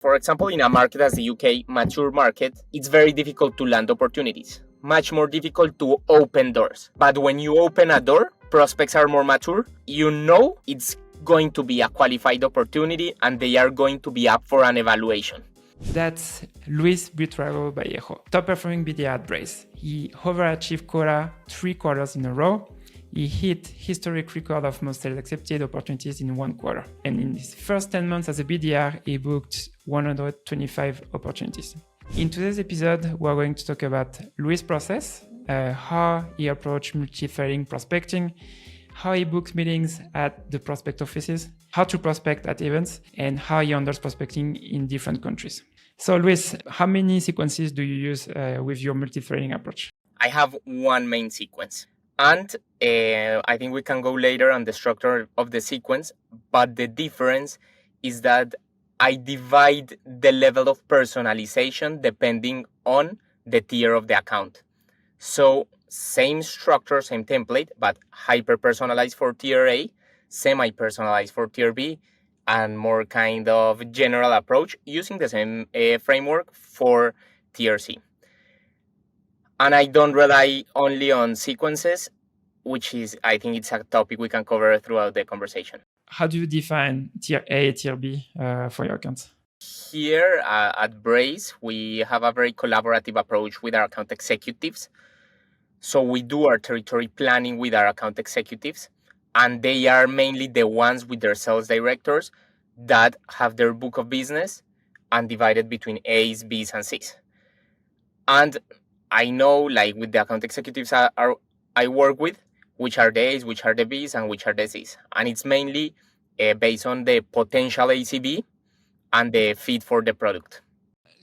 For example, in a market as the UK, mature market, it's very difficult to land opportunities. Much more difficult to open doors. But when you open a door, prospects are more mature. You know it's going to be a qualified opportunity and they are going to be up for an evaluation. That's Luis Buitrago Vallejo, top performing BDR at Braze. He overachieved quota 3 quarters in a row. He hit historic record of most sales accepted opportunities in 1 quarter. And in his first 10 months as a BDR, he booked 125 opportunities. In today's episode, we're going to talk about Luis' process, how he approached multi-threading prospecting, how he books meetings at the prospect offices, how to prospect at events, and how he handles prospecting in different countries. So Luis, how many sequences do you use with your multi-threading approach? I have one main sequence. And I think we can go later on the structure of the sequence, but the difference is that I divide the level of personalization depending on the tier of the account. So same structure, same template, but hyper-personalized for tier A, semi-personalized for tier B, and more kind of general approach using the same framework for tier C. And I don't rely only on sequences, which is, I think it's a topic we can cover throughout the conversation. How do you define tier A, tier B for your accounts? Here at Braze, we have a very collaborative approach with our account executives. So we do our territory planning with our account executives, and they are mainly the ones with their sales directors that have their book of business and divided between A's, B's, and C's. And I know, like with the account executives I work with, which are the A's, which are the B's, and which are the C's. And it's mainly based on the potential ACV and the fit for the product.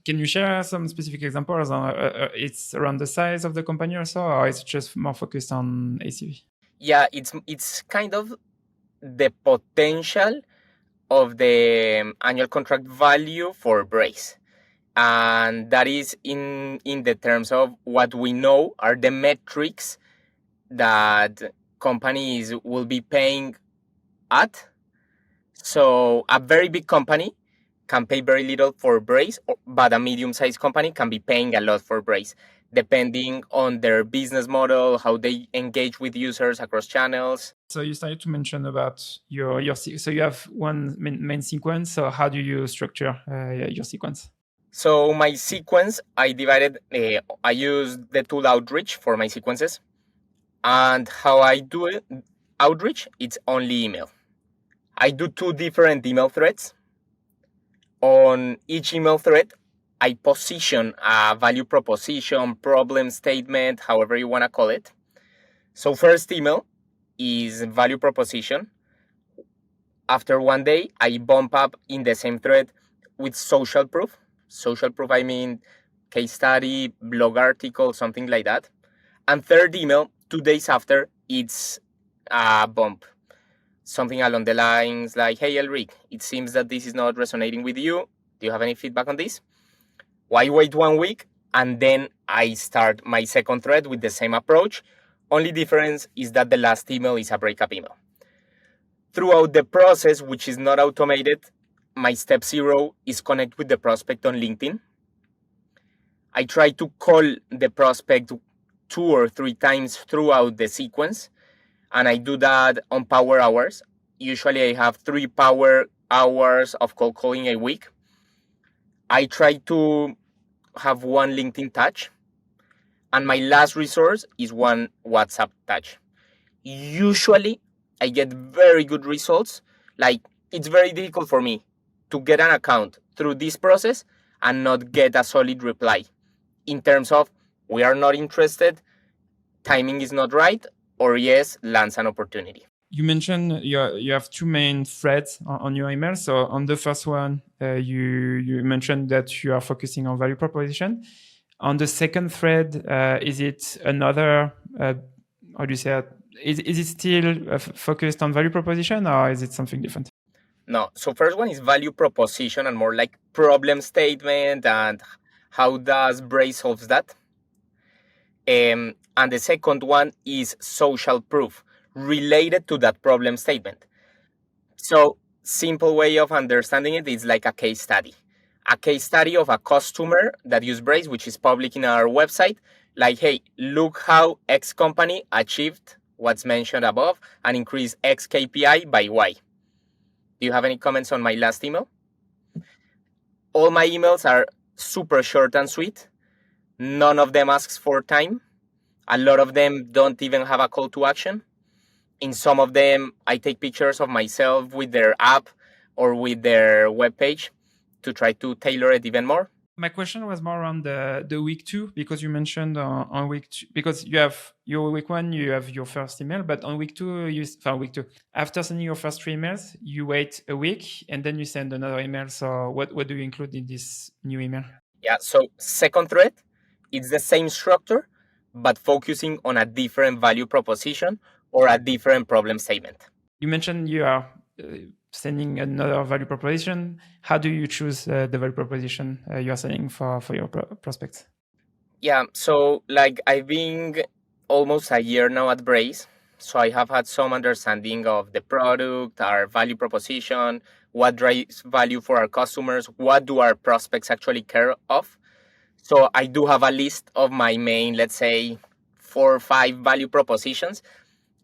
Can you share some specific examples? It's around the size of the company or so, or it's just more focused on ACV? Yeah, it's kind of the potential of the annual contract value for Braze. And that is in the terms of what we know are the metrics that companies will be paying at. So a very big company can pay very little for Braze, but a medium-sized company can be paying a lot for Braze, depending on their business model, how they engage with users across channels. So you started to mention about your so you have one main sequence. So how do you structure your sequence? So my sequence, I use the tool Outreach for my sequences. And how I do it, Outreach, it's only email. I do 2 different email threads. On each email thread, I position a value proposition, problem statement, however you want to call it. So first email is value proposition. After 1 day, I bump up in the same thread with social proof. Social proof, I mean case study, blog article, something like that. And third email, 2 days after, it's a bump. Something along the lines like, hey, Elric, it seems that this is not resonating with you. Do you have any feedback on this? Why wait 1 week? And then I start my second thread with the same approach. Only difference is that the last email is a breakup email. Throughout the process, which is not automated, my step 0 is connect with the prospect on LinkedIn. I try to call the prospect 2 or 3 times throughout the sequence, and I do that on power hours. Usually I have 3 power hours of cold calling a week. I try to have 1 LinkedIn touch, and my last resource is 1 WhatsApp touch. Usually I get very good results. Like, it's very difficult for me to get an account through this process and not get a solid reply in terms of we are not interested, timing is not right, or yes, lands an opportunity. You mentioned you have 2 main threads on your email. So on the first one, you mentioned that you are focusing on value proposition. On the second thread, is it another, how do you say it? Is it still focused on value proposition, or is it something different? No, so first one is value proposition and more like problem statement and how does Braze solves that. And the second one is social proof related to that problem statement. So simple way of understanding it is like a case study. a case study of a customer that used Braze, which is public in our website. Like, hey, look how X company achieved what's mentioned above and increased X KPI by Y. Do you have any comments on my last email? All my emails are super short and sweet. None of them asks for time. A lot of them don't even have a call to action. In some of them, I take pictures of myself with their app or with their webpage to try to tailor it even more. My question was more on the week 2, because you mentioned on week 2, because you have your week 1, you have your first email, but on week 2, week 2, after sending your first 3 emails, you wait a week and then you send another email. So what do you include in this new email? Yeah, so second thread, it's the same structure, but focusing on a different value proposition or a different problem statement. You mentioned you are sending another value proposition. How do you choose the value proposition you are sending for your prospects? Yeah, so like I've been almost a year now at Braze, so I have had some understanding of the product, our value proposition, what drives value for our customers, what do our prospects actually care of. So I do have a list of my main, let's say, 4 or 5 value propositions,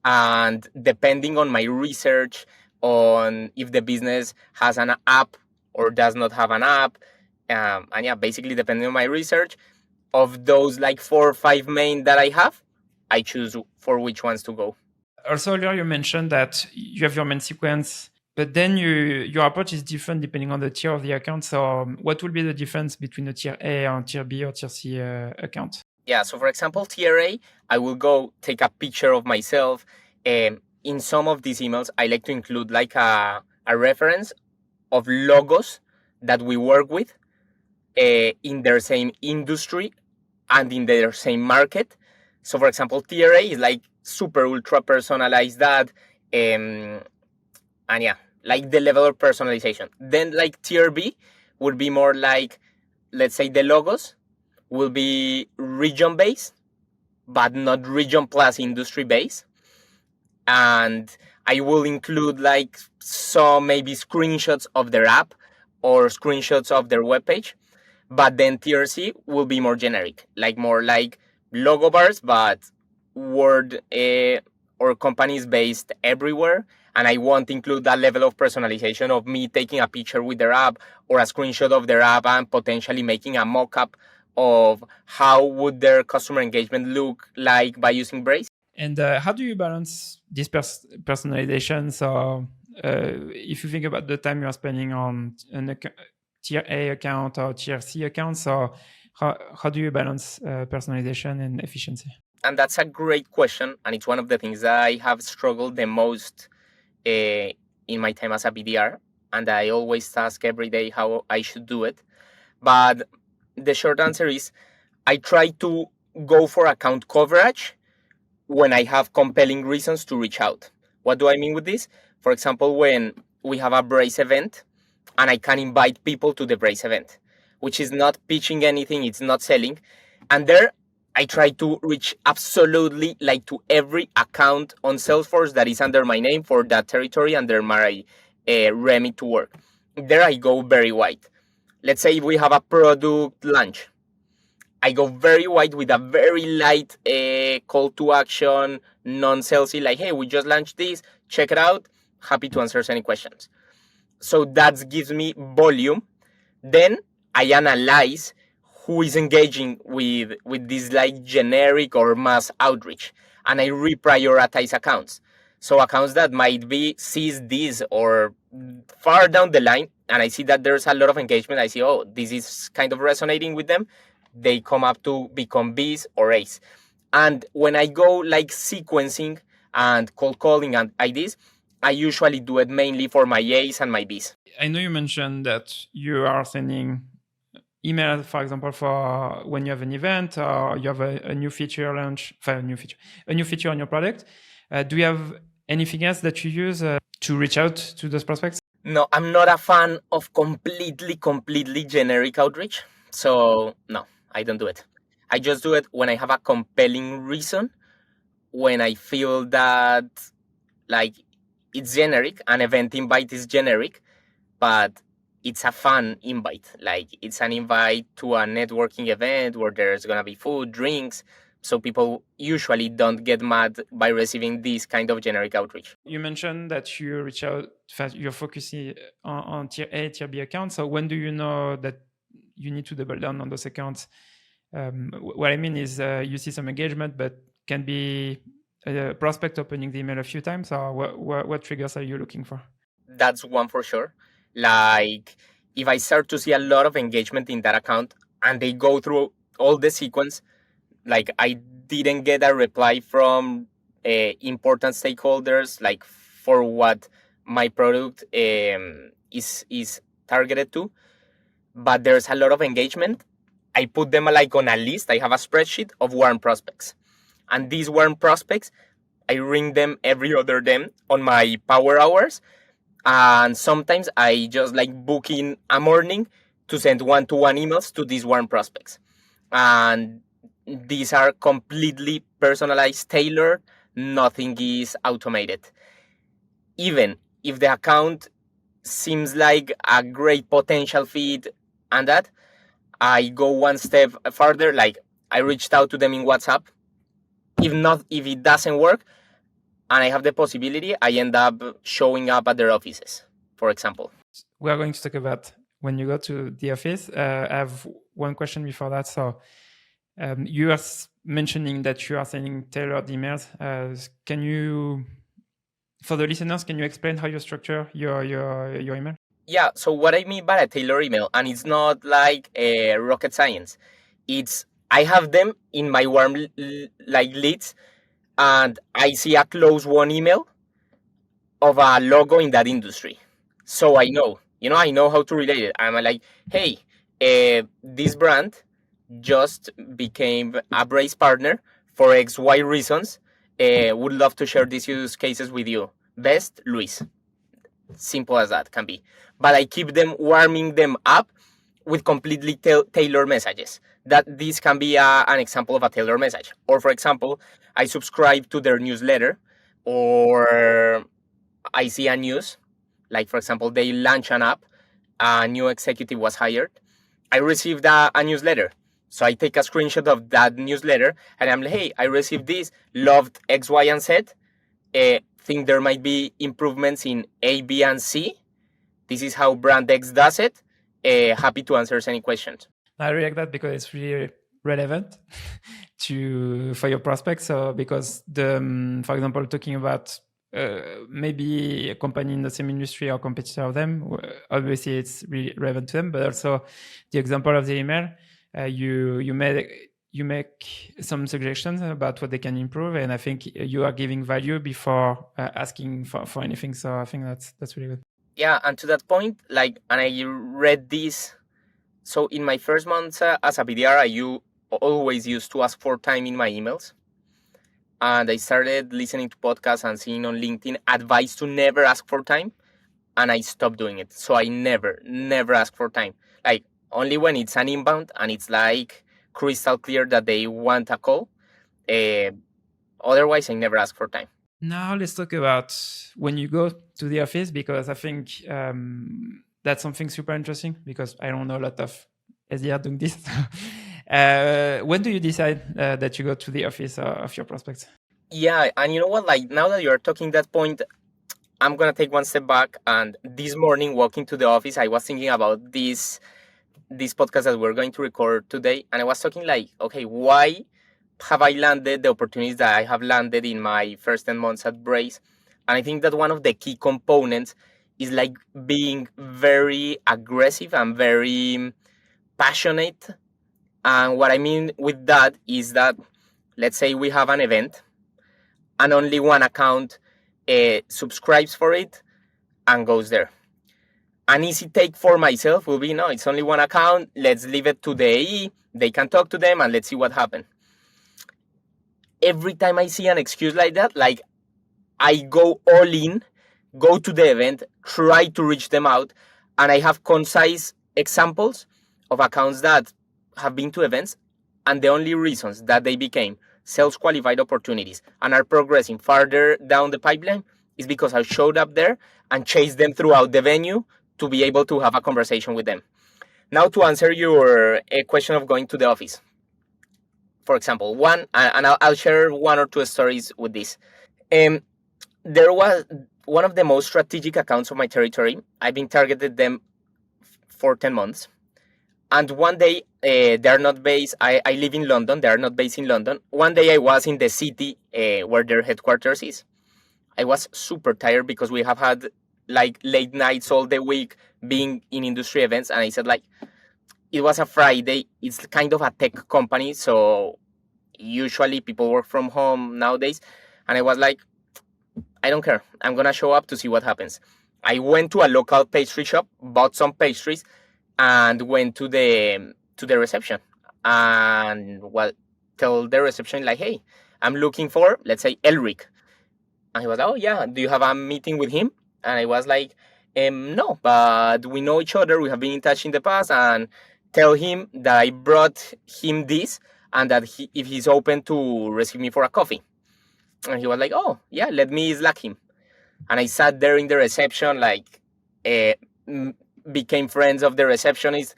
and depending on my research on if the business has an app or does not have an app, and yeah, basically depending on my research, of those like 4 or 5 main that I have, I choose for which ones to go. Also, earlier you mentioned that you have your main sequence, but then your approach is different depending on the tier of the account. So what will be the difference between a tier A and tier B or tier C account? Yeah, so for example, tier A, I will go take a picture of myself. In some of these emails, I like to include like a reference of logos that we work with in their same industry and in their same market. So for example, tier A is like super ultra personalized that, and yeah, like the level of personalization. Then like tier B would be more like, let's say the logos will be region based, but not region plus industry based. And I will include like some maybe screenshots of their app or screenshots of their webpage. But then tier C will be more generic, like more like logo bars, but word or companies based everywhere. And I won't include that level of personalization of me taking a picture with their app or a screenshot of their app and potentially making a mock-up of how would their customer engagement look like by using Braze. And how do you balance this personalization? So if you think about the time you are spending on an tier A account or tier C account, so how do you balance personalization and efficiency? And that's a great question. And it's one of the things that I have struggled the most in my time as a BDR. And I always ask every day how I should do it. But the short answer is I try to go for account coverage when I have compelling reasons to reach out. What do I mean with this? For example, when we have a Braze event and I can invite people to the Braze event, which is not pitching anything, it's not selling. And there I try to reach absolutely like to every account on Salesforce that is under my name for that territory under my remit to work. There I go very wide. Let's say if we have a product launch, I go very wide with a very light call to action, non-salesy, like, hey, we just launched this, check it out, happy to answer any questions. So that gives me volume. Then I analyze who is engaging with this like generic or mass outreach, and I reprioritize accounts. So accounts that might be sees this or far down the line, and I see that there's a lot of engagement. I see, oh, this is kind of resonating with them. They come up to become Bs or As. And when I go like sequencing and cold calling and IDs, I usually do it mainly for my As and my Bs. I know you mentioned that you are sending email, for example, for when you have an event or you have a new feature launch, a new feature on your product. Do you have anything else that you use to reach out to those prospects? No, I'm not a fan of completely generic outreach. So no, I don't do it. I just do it when I have a compelling reason, when I feel that like it's generic, an event invite is generic, but it's a fun invite. Like it's an invite to a networking event where there's gonna be food, drinks. So people usually don't get mad by receiving this kind of generic outreach. You mentioned that you reach out, you're focusing on tier A, tier B accounts. So when do you know that you need to double down on those accounts? What I mean is you see some engagement, but can be a prospect opening the email a few times, or what triggers are you looking for? That's one for sure. Like if I start to see a lot of engagement in that account and they go through all the sequence, like I didn't get a reply from important stakeholders, like for what my product is targeted to, but there's a lot of engagement. I put them like on a list. I have a spreadsheet of warm prospects, and these warm prospects, I ring them every other day on my power hours, and sometimes I just like book in a morning to send one-to-one emails to these warm prospects, and these are completely personalized, tailored. Nothing is automated. Even if the account seems like a great potential fit and that, I go one step further. Like I reached out to them in WhatsApp. If it doesn't work and I have the possibility, I end up showing up at their offices, for example. We are going to talk about when you go to the office. I have one question before that. So you are mentioning that you are sending tailored emails. Can you, for the listeners, can you explain how you structure your email? Yeah, so what I mean by a tailored email, and it's not like rocket science, it's I have them in my warm like leads, and I see a close one email of a logo in that industry. So I know, I know how to relate it. I'm like, hey, this brand just became a Braze partner for XY reasons. Would love to share these use cases with you. Best, Luis. Simple as that can be. But I keep them warming them up with completely tailored messages. That this can be an example of a tailored message. Or for example, I subscribe to their newsletter, or I see a news, like for example, they launch an app, a new executive was hired. I received a newsletter. So I take a screenshot of that newsletter and I'm like, hey, I received this, loved X, Y, and Z. Think there might be improvements in A, B, and C. This is how brand X does it. Happy to answer any questions. I really like that because it's really relevant for your prospects. So because for example, talking about maybe a company in the same industry or competitor of them, obviously it's really relevant to them. But also the example of the email, you make some suggestions about what they can improve, and I think you are giving value before asking for anything. So I think that's really good. Yeah, and to that point, and I read this. So in my first months as a BDR, I always used to ask for time in my emails. And I started listening to podcasts and seeing on LinkedIn advice to never ask for time. And I stopped doing it. So I never ask for time. Like only when it's an inbound and it's like crystal clear that they want a call. Otherwise, I never ask for time. Now let's talk about when you go to the office, because I think that's something super interesting because I don't know a lot of SDR doing this. When do you decide that you go to the office of your prospects? Yeah, and you know what? Like now that you're talking that point, I'm gonna take one step back. And this morning, walking to the office, I was thinking about this podcast that we're going to record today, and I was talking like, okay, why have I landed the opportunities that I have landed in my first 10 months at Braze? And I think that one of the key components is like being very aggressive and very passionate. And what I mean with that is that, let's say we have an event and only one account subscribes for it and goes there. An easy take for myself will be, no, it's only one account. Let's leave it to the AE. They can talk to them and let's see what happens. Every time I see an excuse like that, like I go all in, go to the event, try to reach them out, and I have concise examples of accounts that have been to events, and the only reasons that they became sales qualified opportunities and are progressing farther down the pipeline is because I showed up there and chased them throughout the venue to be able to have a conversation with them. Now, to answer your question of going to the office, for example, I'll share one or two stories with this. There was one of the most strategic accounts of my territory. I've been targeted them for 10 months. And one day, they're not based, I live in London, they're not based in London. One day I was in the city where their headquarters is. I was super tired because we have had like late nights all the week being in industry events. And I said, like, it was a Friday. It's kind of a tech company. So usually people work from home nowadays. And I was like, I don't care. I'm going to show up to see what happens. I went to a local pastry shop, bought some pastries, and went to the reception. And tell the reception, like, hey, I'm looking for, let's say, Elric. And he was, oh, yeah, do you have a meeting with him? And I was like, no, but we know each other. We have been in touch in the past. And tell him that I brought him this and that if he's open to receive me for a coffee. And he was like, oh, yeah, let me Slack him. And I sat there in the reception, like, became friends of the receptionist.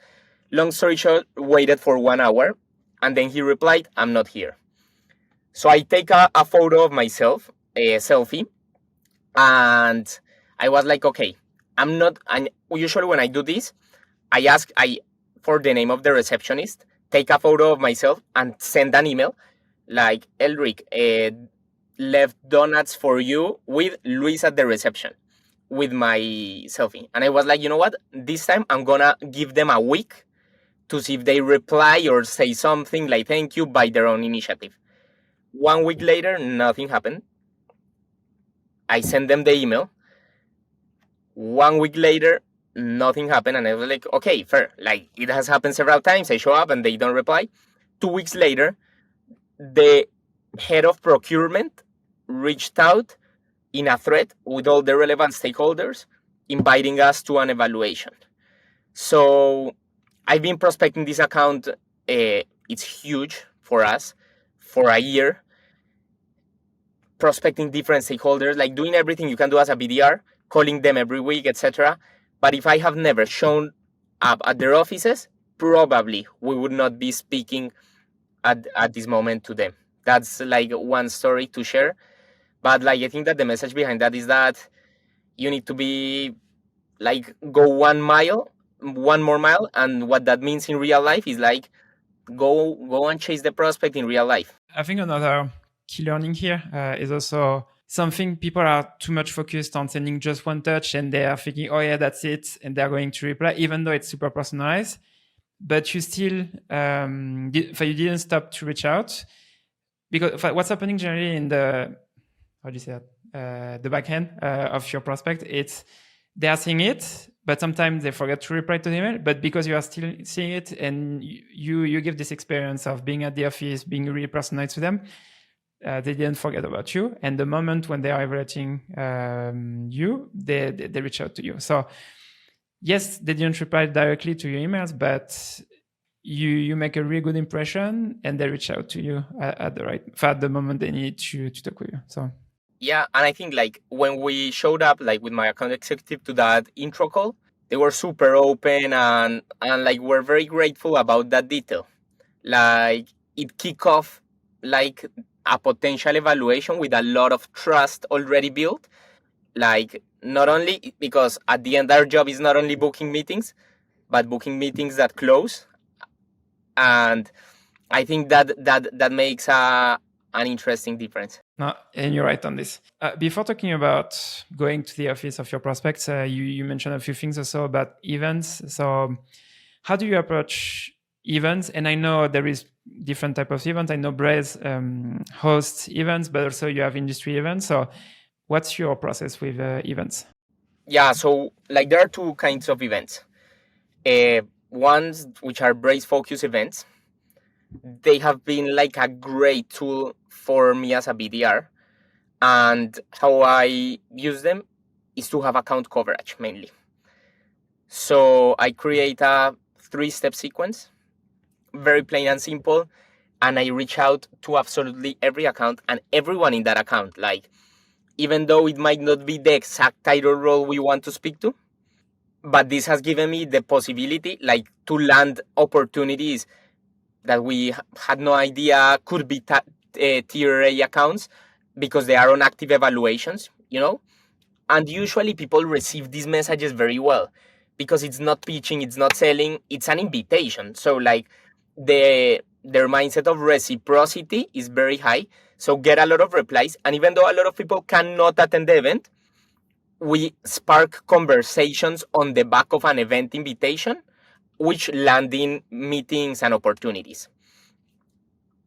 Long story short, waited for 1 hour. And then he replied, I'm not here. So I take a photo of myself, a selfie. And I was like, okay, I'm not. And usually when I do this, I ask for the name of the receptionist, take a photo of myself, and send an email like, Elric, left donuts for you with Luis at the reception with my selfie. And I was like, you know what? This time I'm gonna give them a week to see if they reply or say something like thank you by their own initiative. 1 week later, nothing happened. I sent them the email. 1 week later, nothing happened. And I was like, okay, fair. Like, it has happened several times. I show up and they don't reply. 2 weeks later, the head of procurement reached out in a thread with all the relevant stakeholders, inviting us to an evaluation. So I've been prospecting this account. It's huge for us for a year. Prospecting different stakeholders, like doing everything you can do as a BDR, calling them every week, etc. But if I have never shown up at their offices, probably we would not be speaking at this moment to them. That's like one story to share. But like, I think that the message behind that is that you need to be like, go 1 more mile. And what that means in real life is like, go and chase the prospect in real life. I think another key learning here is also something people are too much focused on sending just one touch and they are thinking, oh yeah, that's it. And they're going to reply, even though it's super personalized. But you still, you didn't stop to reach out. Because what's happening generally in the, how do you say that? The back end of your prospect, it's they are seeing it, but sometimes they forget to reply to the email. But because you are still seeing it and you give this experience of being at the office, being really personalized to them, they didn't forget about you. And the moment when they are evaluating you, they reach out to you. So yes, they didn't reply directly to your emails, but you make a really good impression and they reach out to you at the moment they need to talk with you. So yeah, and I think like when we showed up like with my account executive to that intro call, they were super open and like we're very grateful about that detail. Like, it kicked off like a potential evaluation with a lot of trust already built. Like, not only because at the end our job is not only booking meetings, but booking meetings that close. And I think that makes an interesting difference. No, and you're right on this. Before talking about going to the office of your prospects, you mentioned a few things also about events. So how do you approach events? And I know there is different type of events. I know Braze hosts events, but also you have industry events. So what's your process with events? Yeah, so like there are two kinds of events. Ones which are Braze focus events. They have been like a great tool for me as a BDR. And how I use them is to have account coverage mainly. So I create a 3-step sequence, very plain and simple, and I reach out to absolutely every account and everyone in that account. Like, even though it might not be the exact title role we want to speak to, but this has given me the possibility like to land opportunities that we had no idea could be tier A accounts because they are on active evaluations, you know? And usually people receive these messages very well because it's not pitching, it's not selling, it's an invitation. So like their mindset of reciprocity is very high. So get a lot of replies. And even though a lot of people cannot attend the event, we spark conversations on the back of an event invitation, which land in meetings and opportunities.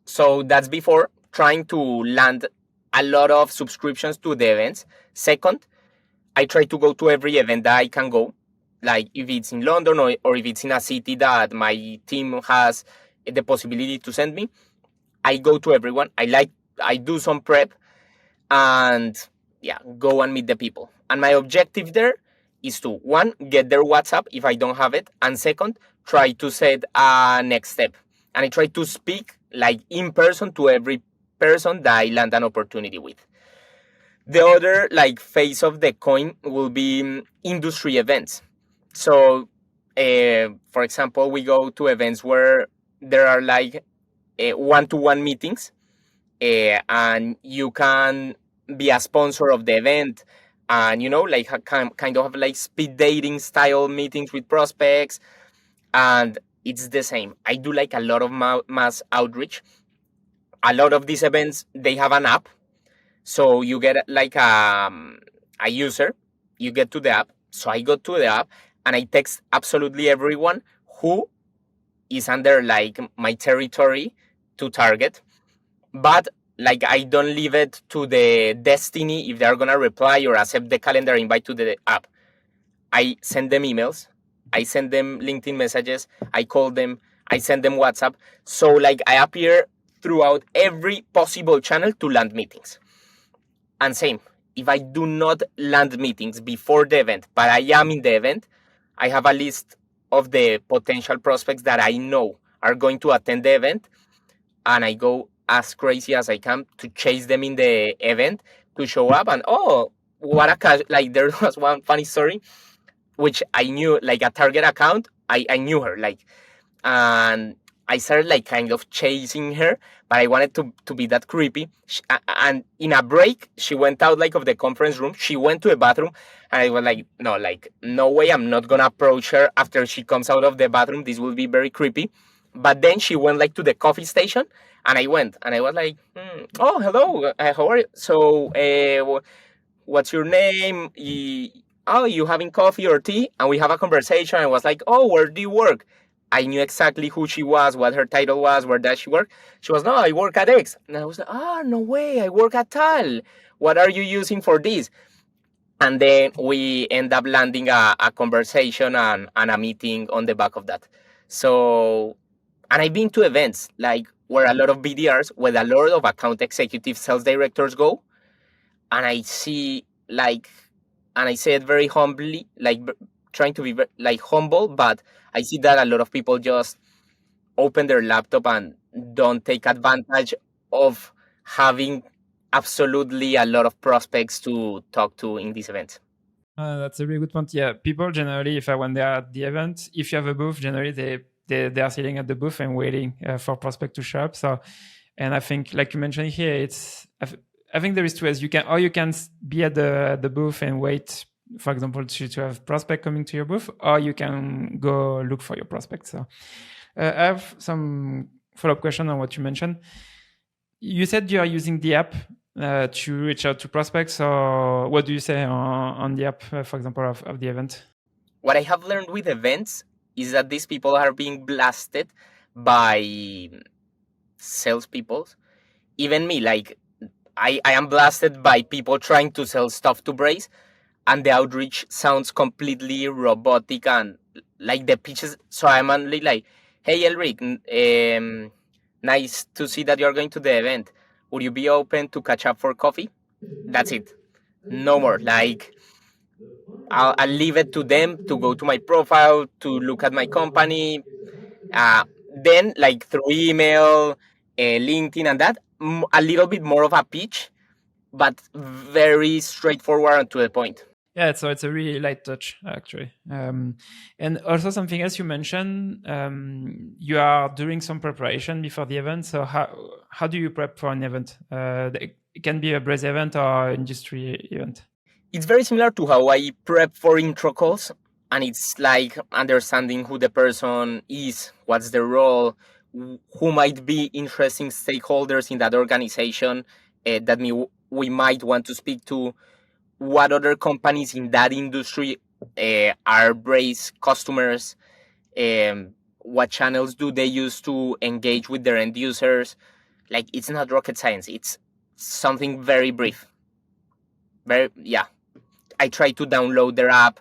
So that's before trying to land a lot of subscriptions to the events. Second, I try to go to every event that I can go. Like if it's in London or if it's in a city that my team has the possibility to send me, I go to everyone. I do some prep and yeah, go and meet the people. And my objective there is to, one, get their WhatsApp if I don't have it, and second, try to set a next step. And I try to speak like in person to every person that I land an opportunity with. The other like face of the coin will be industry events. So, for example, we go to events where there are like one-to-one meetings, and you can be a sponsor of the event, and like kind of have like speed dating style meetings with prospects, and it's the same. I do like a lot of mass outreach. A lot of these events, they have an app, so you get like a user, you get to the app. So I go to the app and I text absolutely everyone who is under like my territory to target. But like I don't leave it to the destiny if they're gonna reply or accept the calendar invite to the app. I send them emails, I send them LinkedIn messages, I call them, I send them WhatsApp. So like I appear throughout every possible channel to land meetings. And same, if I do not land meetings before the event, but I am in the event, I have a list of the potential prospects that I know are going to attend the event, and I go as crazy as I can to chase them in the event to show up. And what a cash! Like there was one funny story, which I knew, like a target account. I knew her, like, and I started like kind of chasing her, but I wanted to be that creepy. And in a break, she went out like of the conference room. She went to the bathroom, and I was like, no way, I'm not gonna approach her after she comes out of the bathroom. This will be very creepy. But then she went like to the coffee station, and I went, and I was like, oh, hello, how are you? So, what's your name? Oh, you having coffee or tea? And we have a conversation. I was like, oh, where do you work? I knew exactly who she was, what her title was, where does she work. She was, no, I work at X. And I was like, no way, I work at Tal. What are you using for this? And then we end up landing a conversation and a meeting on the back of that. So, and I've been to events like where a lot of BDRs, where a lot of account executive sales directors go, and I see like, and I say it very humbly, like trying to be like humble, but I see that a lot of people just open their laptop and don't take advantage of having absolutely a lot of prospects to talk to in this event. That's a really good point. Yeah, people generally, when they are at the event, if you have a booth, generally they are sitting at the booth and waiting for prospect to show up. So, and I think, like you mentioned here, I think there is two ways. You can be at the booth and wait, for example, to have prospect coming to your booth, or you can go look for your prospect. So, I have some follow-up question on what you mentioned. You said you are using the app to reach out to prospects. So what do you say on the app, for example, of the event? What I have learned with events is that these people are being blasted by salespeople. Even me, like I am blasted by people trying to sell stuff to Braze, and the outreach sounds completely robotic and like the pitches. So I'm only like, hey, Elric, nice to see that you're going to the event. Would you be open to catch up for coffee? That's it. No more. Like, I'll leave it to them to go to my profile, to look at my company. Then, like through email, LinkedIn, and that, a little bit more of a pitch, but very straightforward and to the point. Yeah, so it's a really light touch, actually. And also something else you mentioned, you are doing some preparation before the event. So how do you prep for an event? It can be a Braze event or industry event. It's very similar to how I prep for intro calls, and it's like understanding who the person is, what's their role, who might be interesting stakeholders in that organization that we might want to speak to, what other companies in that industry are Braze customers, what channels do they use to engage with their end users. Like, it's not rocket science, it's something very brief. I try to download their app,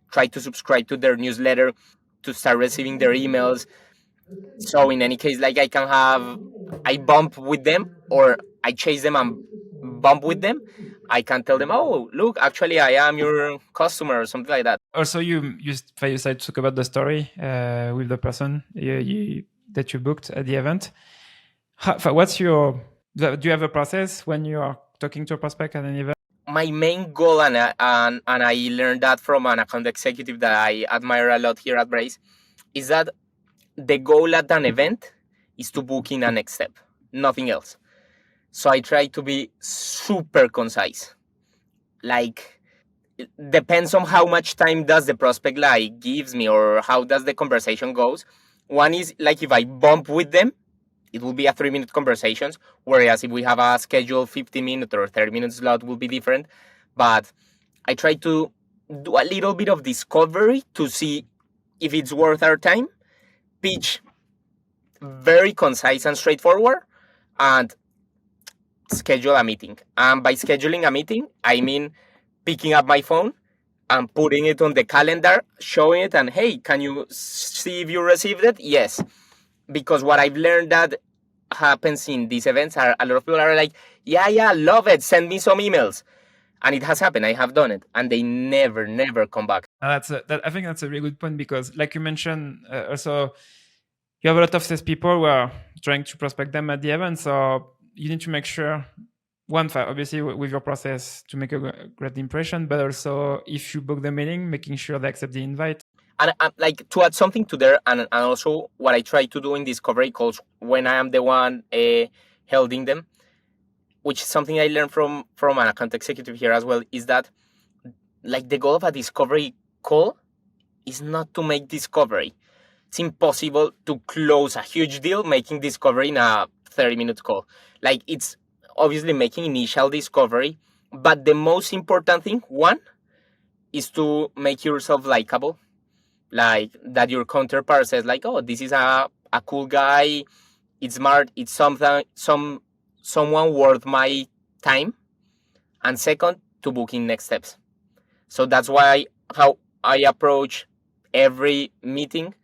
try to subscribe to their newsletter, to start receiving their emails. So in any case, like, I bump with them, or I chase them and bump with them. I can tell them, oh, look, actually, I am your customer, or something like that. Also, you decided to talk about the story with the person that you booked at the event. Do you have a process when you are talking to a prospect at an event? My main goal, and I learned that from an account executive that I admire a lot here at Braze, is that the goal at an event is to book in a next step, nothing else. So I try to be super concise. Like, it depends on how much time does the prospect like gives me, or how does the conversation goes. One is like, if I bump with them, it will be a 3-minute conversation, whereas if we have a scheduled 15-minute or 30-minute slot, will be different. But I try to do a little bit of discovery to see if it's worth our time, pitch very concise and straightforward, and schedule a meeting. And by scheduling a meeting, I mean picking up my phone and putting it on the calendar, showing it, and hey, can you see if you received it? Yes. Because what I've learned that happens in these events are, a lot of people are like, yeah, love it, send me some emails. And it has happened, I have done it, and they never come back. I think that's a really good point, because like you mentioned, also you have a lot of salespeople who are trying to prospect them at the event. So you need to make sure, one, obviously with your process to make a great impression, but also if you book the meeting, making sure they accept the invite. And like, to add something to there, and also what I try to do in discovery calls when I am the one holding them, which is something I learned from an account executive here as well, is that, like, the goal of a discovery call is not to make discovery. It's impossible to close a huge deal making discovery in a 30-minute call. Like, it's obviously making initial discovery, but the most important thing, one, is to make yourself likable. Like, that your counterpart says, like, oh, this is a cool guy, it's smart, it's someone worth my time. And second, to book in next steps. So that's how I approach every meeting,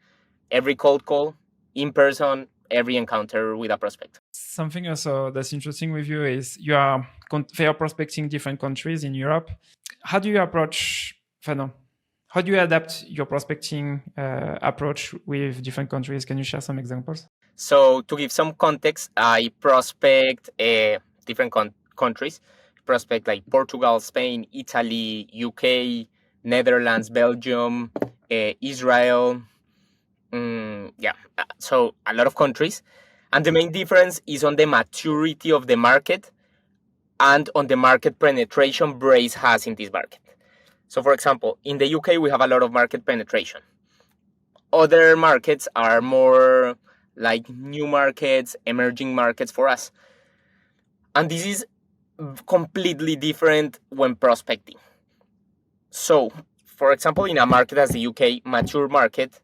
every cold call, in person, every encounter with a prospect. Something also that's interesting with you is you are prospecting different countries in Europe. How do you approach, how do you adapt your prospecting approach with different countries? Can you share some examples? So to give some context, I prospect different countries. Prospect like Portugal, Spain, Italy, UK, Netherlands, Belgium, Israel. So a lot of countries. And the main difference is on the maturity of the market and on the market penetration Braze has in this market. So for example, in the UK, we have a lot of market penetration. Other markets are more like new markets, emerging markets for us. And this is completely different when prospecting. So, for example, in a market as the UK, mature market,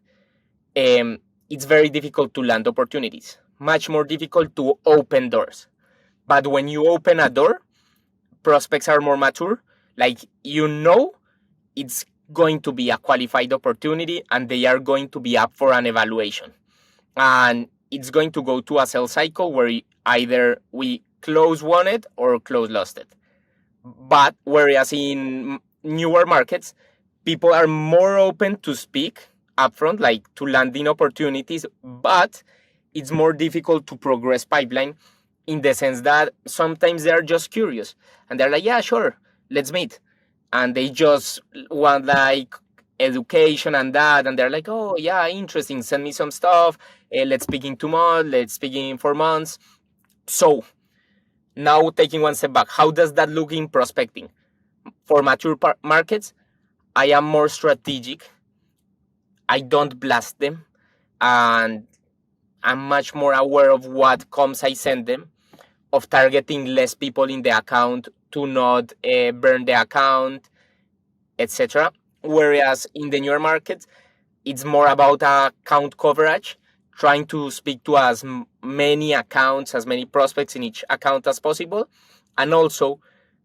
it's very difficult to land opportunities, much more difficult to open doors. But when you open a door, prospects are more mature. Like, it's going to be a qualified opportunity and they are going to be up for an evaluation. And it's going to go to a sales cycle where either we close won it or close lost it. But whereas in newer markets, people are more open to speak upfront, like to landing opportunities, but it's more difficult to progress pipeline, in the sense that sometimes they're just curious and they're like, yeah, sure, let's meet. and they just want like education and that, and they're like, oh yeah, interesting, send me some stuff, let's speak in 2 months, let's speak in 4 months. So now taking one step back, how does that look in prospecting? For mature markets, I am more strategic. I don't blast them, and I'm much more aware of what comms I send them, of targeting less people in the account to not burn the account, etc. Whereas in the newer markets, it's more about account coverage, trying to speak to as many accounts, as many prospects in each account as possible, and also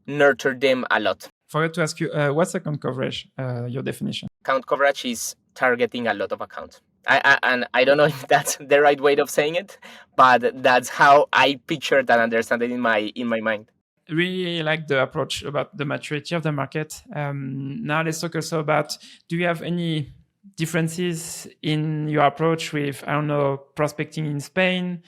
nurture them a lot. Forgot to ask you, what's account coverage, your definition? Account coverage is targeting a lot of accounts. And I don't know if that's the right way of saying it, but that's how I pictured and understand it in my mind. Really like the approach about the maturity of the market. Now let's talk also about, do you have any differences in your approach with, I don't know, prospecting in Spain?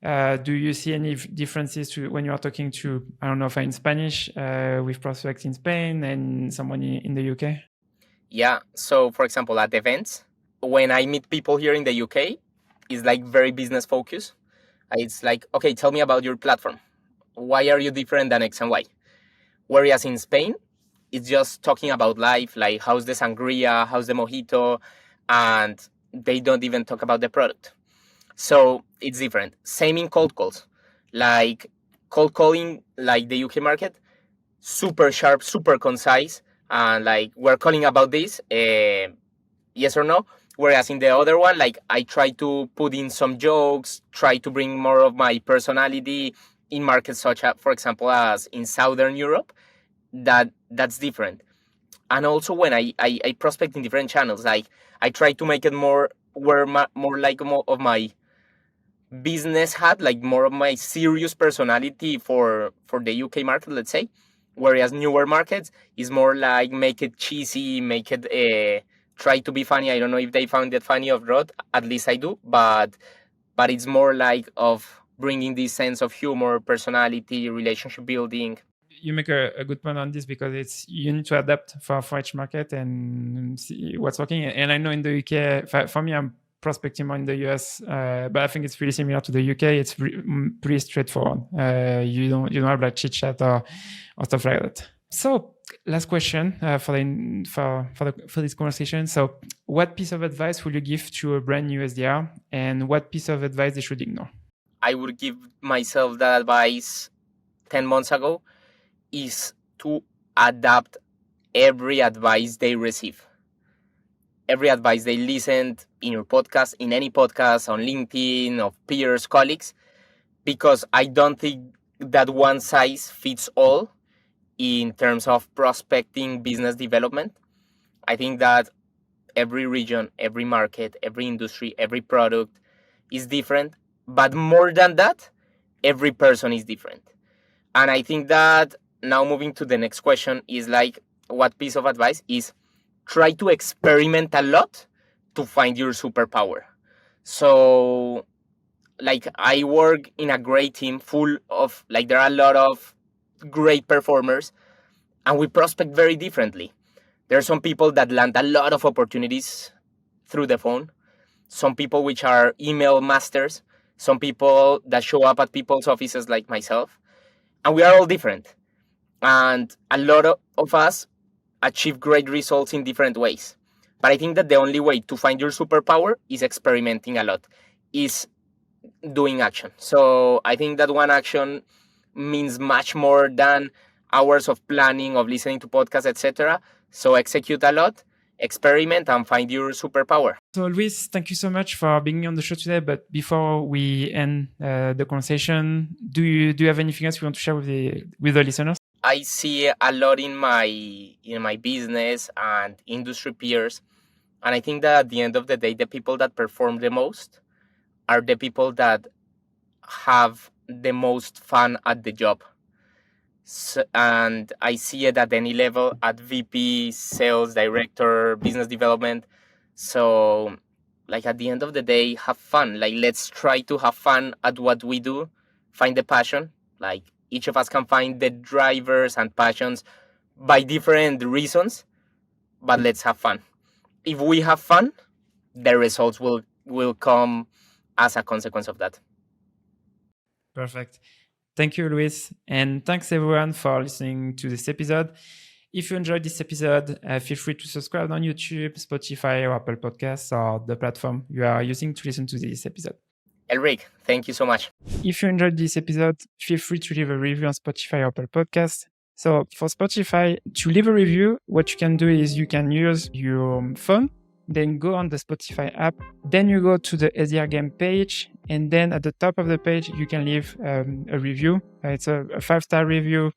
Do you see any differences to when you are talking to, I don't know, in Spanish with prospects in Spain and someone in the UK? Yeah. So, for example, at events, when I meet people here in the UK, it's like very business focused. It's like, okay, tell me about your platform. Why are you different than X and Y? Whereas in Spain, it's just talking about life, like how's the sangria, how's the mojito, and they don't even talk about the product. So it's different. Same in cold calls. Like cold calling, like the UK market, super sharp, super concise, and like we're calling about this, yes or no. Whereas in the other one, like I try to put in some jokes, try to bring more of my personality in markets such as, for example, as in Southern Europe. That's different. And also when I prospect in different channels, like I try to make it more more of my business hat, like more of my serious personality for the UK market, let's say. Whereas newer markets is more like make it cheesy, make it try to be funny. I don't know if they found it funny or not. At least I do, but it's more like of bringing this sense of humor, personality, relationship building. You make a good point on this, because it's, you need to adapt for each market and see what's working. And I know in the UK, for me, I'm prospecting more in the US, but I think it's pretty similar to the UK. It's pretty straightforward. You don't have like chit chat or stuff like that. So last question for this conversation. So what piece of advice will you give to a brand new SDR, and what piece of advice they should ignore? I would give myself that advice 10 months ago, is to adapt every advice they receive. Every advice they listened in your podcast, in any podcast, on LinkedIn, of peers, colleagues, because I don't think that one size fits all in terms of prospecting, business development. I think that every region, every market, every industry, every product is different. But more than that, every person is different. And I think that now moving to the next question is like, what piece of advice is try to experiment a lot to find your superpower. So like I work in a great team full of, like there are a lot of great performers, and we prospect very differently. There are some people that land a lot of opportunities through the phone, some people which are email masters, some people that show up at people's offices like myself, and we are all different. And a lot of us achieve great results in different ways. But I think that the only way to find your superpower is experimenting a lot, is doing action. So I think that one action means much more than hours of planning, of listening to podcasts, etc. So execute a lot, experiment, and find your superpower. So Luis, thank you so much for being on the show today. But before we end the conversation, do you have anything else you want to share with the listeners? I see a lot in my business and industry peers, and I think that at the end of the day, the people that perform the most are the people that have the most fun at the job. So, and I see it at any level, at VP, sales, director, business development. So, like at the end of the day, have fun. Like, let's try to have fun at what we do, find the passion. Like, each of us can find the drivers and passions by different reasons, but let's have fun. If we have fun, the results will come as a consequence of that. Perfect. Thank you, Luis. And thanks everyone for listening to this episode. If you enjoyed this episode, feel free to subscribe on YouTube, Spotify, or Apple Podcasts, or the platform you are using to listen to this episode. Elric, thank you so much. If you enjoyed this episode, feel free to leave a review on Spotify or Apple Podcasts. So for Spotify, to leave a review, what you can do is you can use your phone, then go on the Spotify app, then you go to the SDR game page, and then at the top of the page, you can leave a review. It's a 5-star review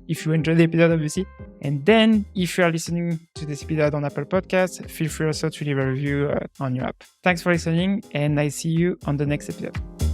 if you enjoyed the episode, obviously. And then if you are listening to this episode on Apple Podcasts, feel free also to leave a review on your app. Thanks for listening, and I see you on the next episode.